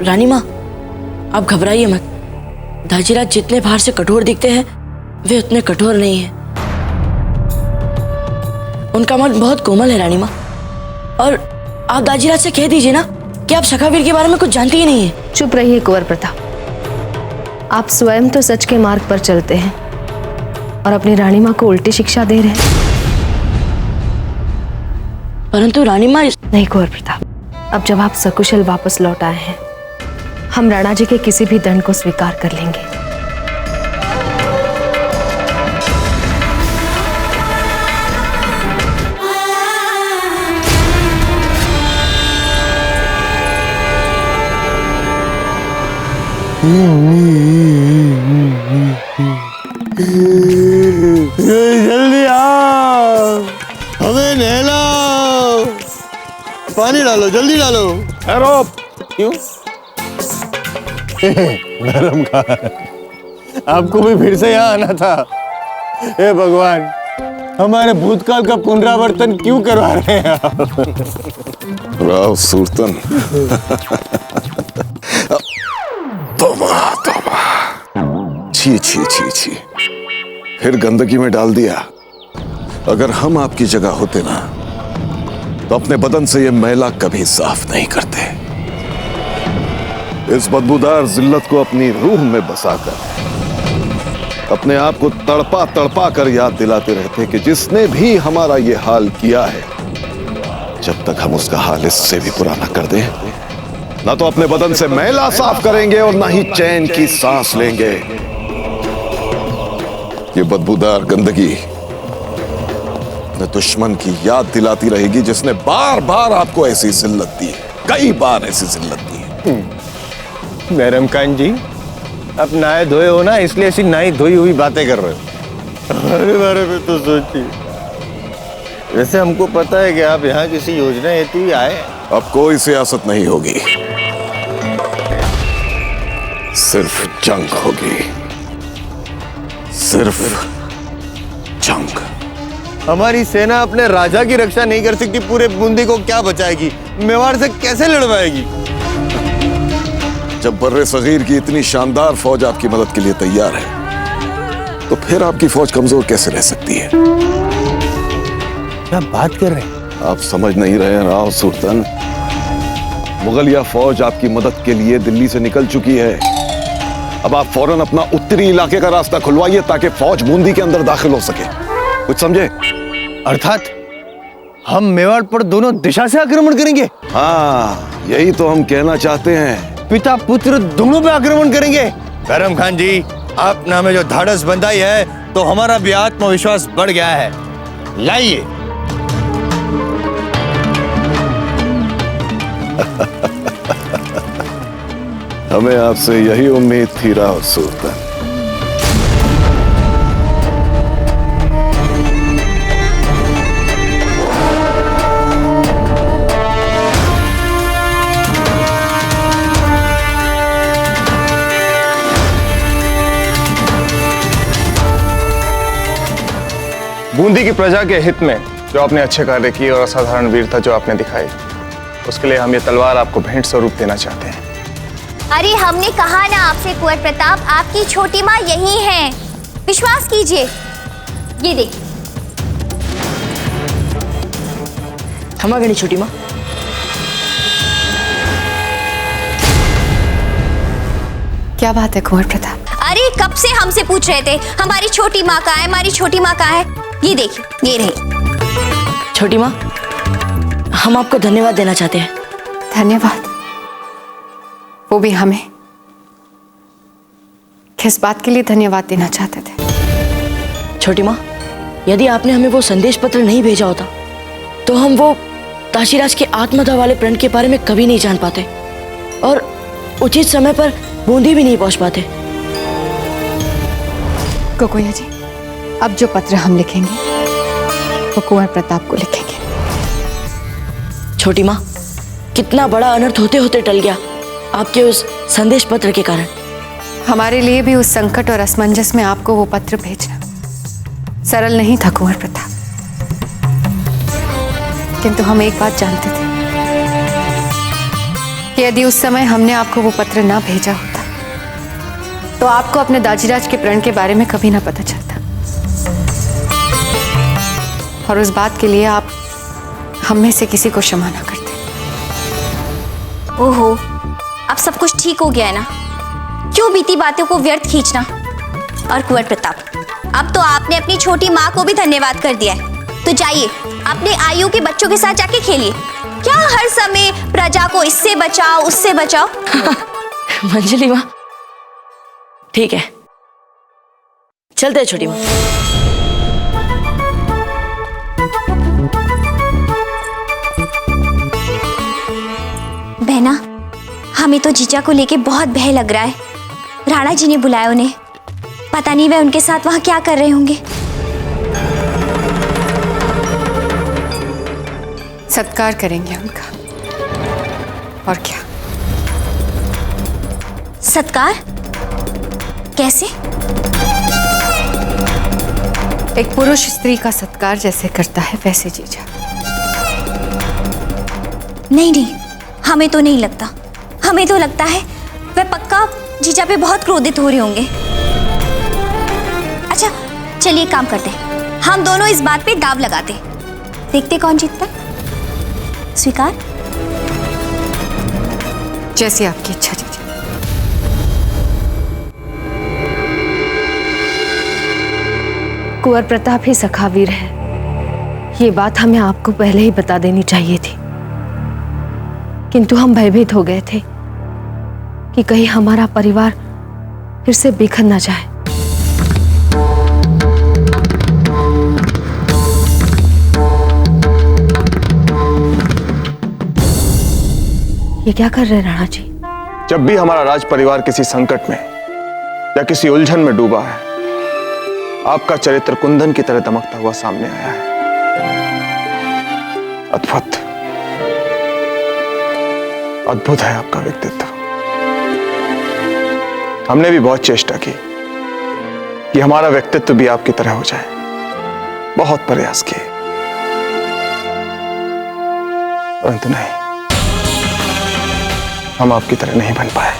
रानी माँ, आप घबराइए मत। दाजीराज जितने बाहर से कठोर दिखते हैं वे उतने कठोर नहीं हैं। उनका मन बहुत कोमल है रानी माँ, और आप दाजीराज से कह दीजिए ना कि आप सखावीर के बारे में कुछ जानती ही नहीं है। चुप रहिए कुंवर प्रताप, आप स्वयं तो सच के मार्ग पर चलते हैं और अपनी रानी माँ को उल्टी शिक्षा दे रहे हैं। परंतु रानी माँ नहीं कुंवर प्रताप, अब जब आप सकुशल वापस लौट आए हैं, हम राणा जी के किसी भी दंड को स्वीकार कर लेंगे। जल्दी आओ, हमें नहलाओ, पानी डालो, जल्दी डालो। अरे क्यों? गरम का आपको भी फिर से यहाँ आना था। हे भगवान, हमारे भूतकाल का पुनरावर्तन क्यों करवा रहे हैं आप? राव सुल्तान, तौबा तौबा, छी छी छी छी, फिर गंदगी में डाल दिया। अगर हम आपकी जगह होते ना तो अपने बदन से ये मैला कभी साफ नहीं करते। इस बदबूदार जिल्लत को अपनी रूह में बसाकर अपने आप को तड़पा तड़पा कर याद दिलाते रहते कि जिसने भी हमारा ये हाल किया है, जब तक हम उसका हाल इससे भी बुरा ना कर दें, ना तो अपने बदन से मैला साफ करेंगे और ना ही चैन की सांस लेंगे। ये बदबूदार गंदगी अपने दुश्मन की याद दिलाती रहेगी जिसने बार बार आपको ऐसी जिल्लत दी, कई बार ऐसी जिल्लत दी। बैरम खान जी, आप नहाए धोए हो ना, इसलिए ऐसी नई धोई हुई बातें कर रहे हो। हमारे बारे में तो सोचिए। वैसे हमको पता है कि आप यहाँ किसी योजना हेतु ही आए। अब कोई सियासत नहीं होगी, सिर्फ जंग होगी, सिर्फ जंग। हमारी सेना अपने राजा की रक्षा नहीं कर सकती, पूरे बूंदी को क्या बचाएगी? मेवाड़ से कैसे लड़वाएगी? जब बर्रे सगीर की इतनी शानदार फौज आपकी मदद के लिए तैयार है, तो फिर आपकी फौज कमजोर कैसे रह सकती है? क्या बात कर रहे हैं? आप समझ नहीं रहे हैं राव सुल्तान। मुगलिया फौज आपकी मदद के लिए दिल्ली से निकल चुकी है। अब आप फौरन अपना उत्तरी इलाके का रास्ता खुलवाइए ताकि फौज बूंदी के अंदर दाखिल हो सके। कुछ समझे? अर्थात हम मेवाड़ पर दोनों दिशा से आक्रमण करेंगे? हाँ, यही तो हम कहना चाहते हैं। पिता पुत्र दोनों पे आक्रमण करेंगे? बैरम खान जी, आप नामे जो धाड़स बंधाई है तो हमारा भी आत्मविश्वास बढ़ गया है। लाइए। हमें आपसे यही उम्मीद थी राव सुल्तान। बूंदी की प्रजा के हित में जो आपने अच्छे कार्य किए और असाधारण वीरता जो आपने दिखाई, उसके लिए हम ये तलवार आपको भेंट स्वरूप देना चाहते हैं। अरे हमने कहा ना आपसे कुंवर प्रताप, आपकी छोटी माँ यही है, विश्वास कीजिए। ये देखिए। क्षमा करिए छोटी माँ। क्या बात है कुंवर प्रताप? अरे कब से हमसे पूछ रहे थे हमारी छोटी माँ कहाँ है, हमारी छोटी माँ कहाँ है? ये देखिए, ये रही। छोटी माँ, हम आपको धन्यवाद देना चाहते हैं। धन्यवाद? वो भी हमें? किस बात के लिए धन्यवाद देना चाहते थे? छोटी माँ, यदि आपने हमें वो संदेश पत्र नहीं भेजा होता तो हम वो ताशीराज के आत्मदाह वाले प्रण के बारे में कभी नहीं जान पाते और उचित समय पर बूंदी भी नहीं पहुंच पाते। कोकोया जी, अब जो पत्र हम लिखेंगे वो कुंवर प्रताप को लिखेंगे। छोटी माँ, कितना बड़ा अनर्थ होते होते टल गया आपके उस संदेश पत्र के कारण। हमारे लिए भी उस संकट और असमंजस में आपको वो पत्र भेजना सरल नहीं था कुंवर प्रताप, किंतु हम एक बात जानते थे कि यदि उस समय हमने आपको वो पत्र ना भेजा होता तो आपको अपने दाजीराज के प्रण के बारे में कभी ना पता चलता, और उस बात के लिए आप हम में से किसी को क्षमा ना करते। ओहो, अब सब कुछ ठीक हो गया है ना? क्यों बीती बातों को व्यर्थ खींचना? और कुंवर प्रताप, अब तो आपने अपनी छोटी माँ को भी धन्यवाद कर दिया है, तो जाइए अपने आयु के बच्चों के साथ जाके खेलिए। क्या हर समय प्रजा को इससे बचाओ उससे बचाओ? मंजली माँ, ठीक है, चलते हैं छोटी माँ। बहना, हमें तो जीजा को लेके बहुत भय लग रहा है। राणा जी ने बुलाया उन्हें, पता नहीं वह उनके साथ वहां क्या कर रहे होंगे। सत्कार करेंगे उनका, और क्या। सत्कार? कैसे? एक पुरुष स्त्री का सत्कार जैसे करता है वैसे जीजा। नहीं नहीं, हमें तो नहीं लगता। हमें तो लगता है वह पक्का जीजा पे बहुत क्रोधित हो रहे होंगे। अच्छा चलिए एक काम करते हैं, हम दोनों इस बात पे दाव लगाते, देखते कौन जीतता। स्वीकार? जैसी आपकी इच्छा जीजा। कुंवर प्रताप ही सखावीर है, ये बात हमें आपको पहले ही बता देनी चाहिए थी, किंतु हम भयभीत हो गए थे कि कहीं हमारा परिवार फिर से बिखर न जाए। ये क्या कर रहे हैं राणा जी? जब भी हमारा राज परिवार किसी संकट में या किसी उलझन में डूबा है, आपका चरित्र कुंदन की तरह दमकता हुआ सामने आया है। अद्भुत, अद्भुत है आपका व्यक्तित्व। हमने भी बहुत चेष्टा की कि हमारा व्यक्तित्व भी आपकी तरह हो जाए, बहुत प्रयास किए, परंतु नहीं, हम आपकी तरह नहीं बन पाए,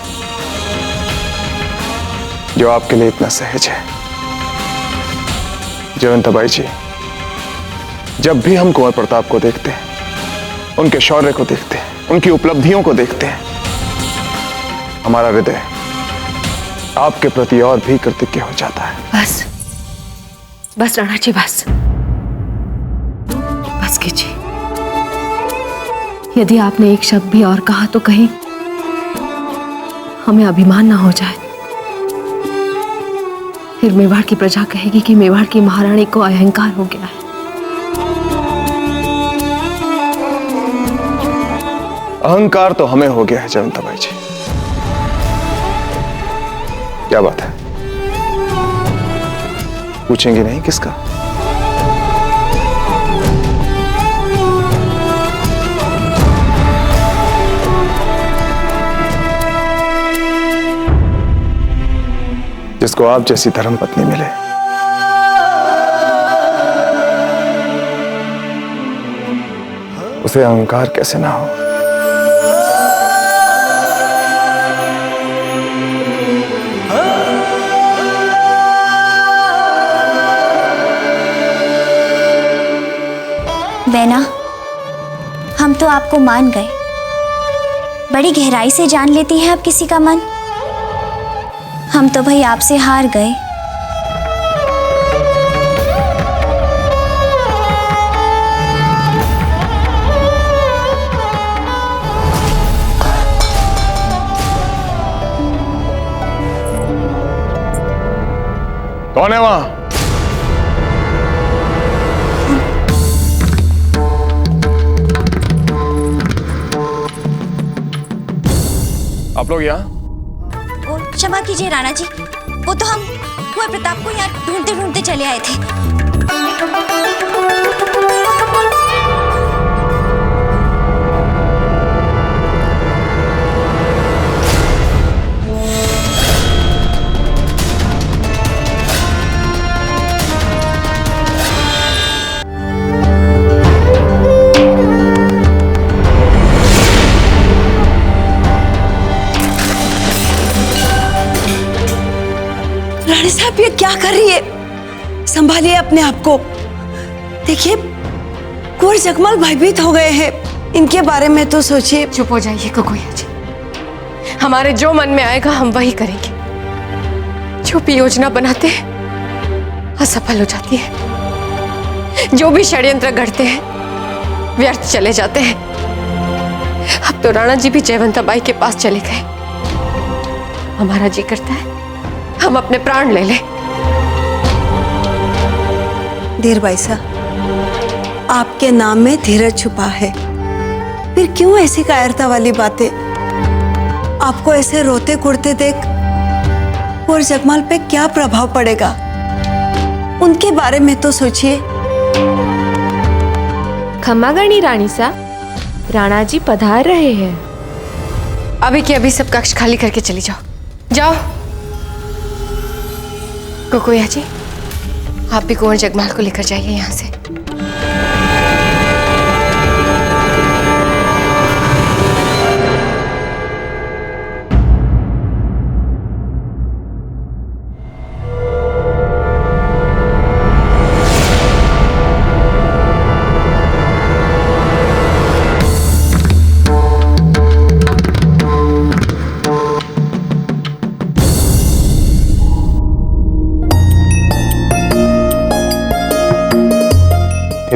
जो आपके लिए इतना सहज है। जयवंताबाई जी, जब भी हम कुंवर प्रताप को देखते हैं, उनके शौर्य को देखते हैं, उनकी उपलब्धियों को देखते हैं, हमारा हृदय आपके प्रति और भी कृतज्ञ हो जाता है। बस बस राणा जी, बस बस कीजिए। यदि आपने एक शब्द भी और कहा तो कहीं हमें अभिमान ना हो जाए, फिर मेवाड़ की प्रजा कहेगी कि मेवाड़ की महारानी को अहंकार हो गया है। अहंकार तो हमें हो गया है जयवंताबाई जी। क्या बात है, पूछेंगे नहीं किसका? जिसको आप जैसी धर्मपत्नी मिले। उसे अहंकार कैसे ना हो? बैना, हम तो आपको मान गए, बड़ी गहराई से जान लेती हैं आप किसी का मन। हम तो भाई आपसे हार गए। कौन है वहां? आप लोग यहाँ? क्षमा कीजिए राणा जी, वो तो हम कुंवर प्रताप को यहाँ ढूंढते ढूंढते चले आए थे। रानी साहब ये क्या कर रही है? संभालिए अपने आप को। देखिए कुंवर जगमल भयभीत हो गए हैं, इनके बारे में तो सोचिए। चुप हो जाइए ककोया जी, हमारे जो मन में आएगा हम वही करेंगे। जो भी योजना बनाते हैं असफल हो जाती है, जो भी षड्यंत्र गढ़ते हैं व्यर्थ चले जाते हैं। अब तो राणा जी भी जयवंताबाई के पास चले गए। हमारा जी करता है हम अपने प्राण ले लें। धीरबाई साहब, आपके नाम में धीरज छुपा है, फिर क्यों ऐसी कायरता वाली बातें? आपको ऐसे रोते कुड़ते देख कुंवर जगमल पे क्या प्रभाव पड़ेगा? उनके बारे में तो सोचिए। क्षमा करनी रानी सा, राणा जी पधार रहे हैं। अभी के अभी सब कक्ष खाली करके चली जाओ। जाओ ककोया जी, आप भी कुंवर जगमाल को लेकर जाइए यहाँ से।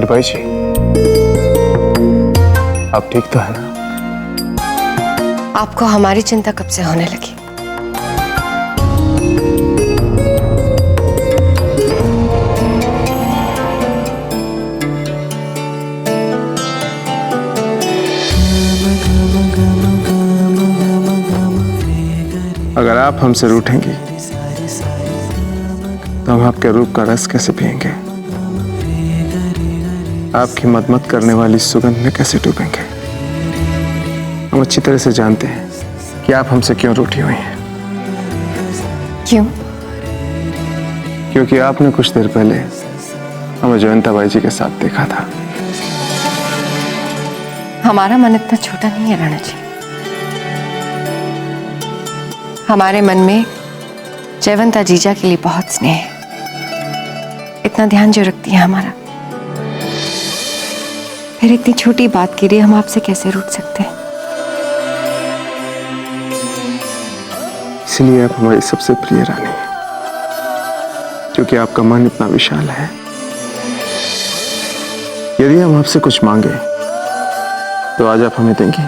भाई जी, आप ठीक तो है ना? आपको हमारी चिंता कब से होने लगी? अगर आप हमसे रूठेंगी तो हम आपके रूप का रस कैसे पिएंगे? आपकी मदमत करने वाली सुगंध में कैसे डूबेंगे? हम अच्छी तरह से जानते हैं कि आप हमसे क्यों रूठी हुई हैं। क्यों? क्योंकि आपने कुछ देर पहले हमें जयंता बाई जी के साथ देखा था। हमारा मन इतना छोटा नहीं है राणा जी। हमारे मन में जयवंता जीजा के लिए बहुत स्नेह है। इतना ध्यान जो रखती है हमारा, फिर इतनी छोटी बात के लिए हम आपसे कैसे रूठ सकते हैं? इसलिए आप हमारी सबसे प्रिय रानी हैं, क्योंकि आपका मन इतना विशाल है। यदि हम आपसे कुछ मांगे तो आज आप हमें देंगी?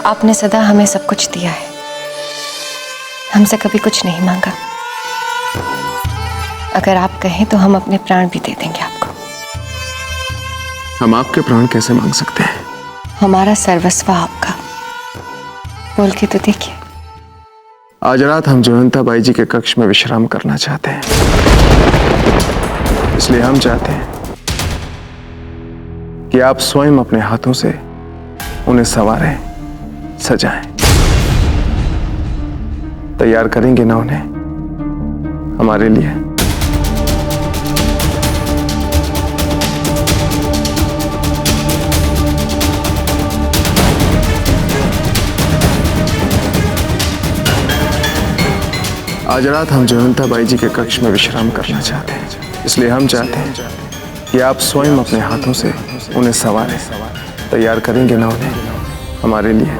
आपने सदा हमें सब कुछ दिया है, हमसे कभी कुछ नहीं मांगा। अगर आप कहें तो हम अपने प्राण भी दे देंगे आपको। हम आपके प्राण कैसे मांग सकते हैं? हमारा सर्वस्व आपका, बोल के तो देखिए। आज रात हम जयंता बाई जी के कक्ष में विश्राम करना चाहते हैं, इसलिए हम चाहते हैं कि आप स्वयं अपने हाथों से उन्हें संवारें, सजाएं। तैयार करेंगे ना उन्हें हमारे लिए? आज रात हम जयंता बाई जी के कक्ष में विश्राम करना चाहते हैं, इसलिए हम चाहते हैं कि आप स्वयं अपने हाथों से उन्हें संवारें। तैयार करेंगे ना उन्हें हमारे लिए?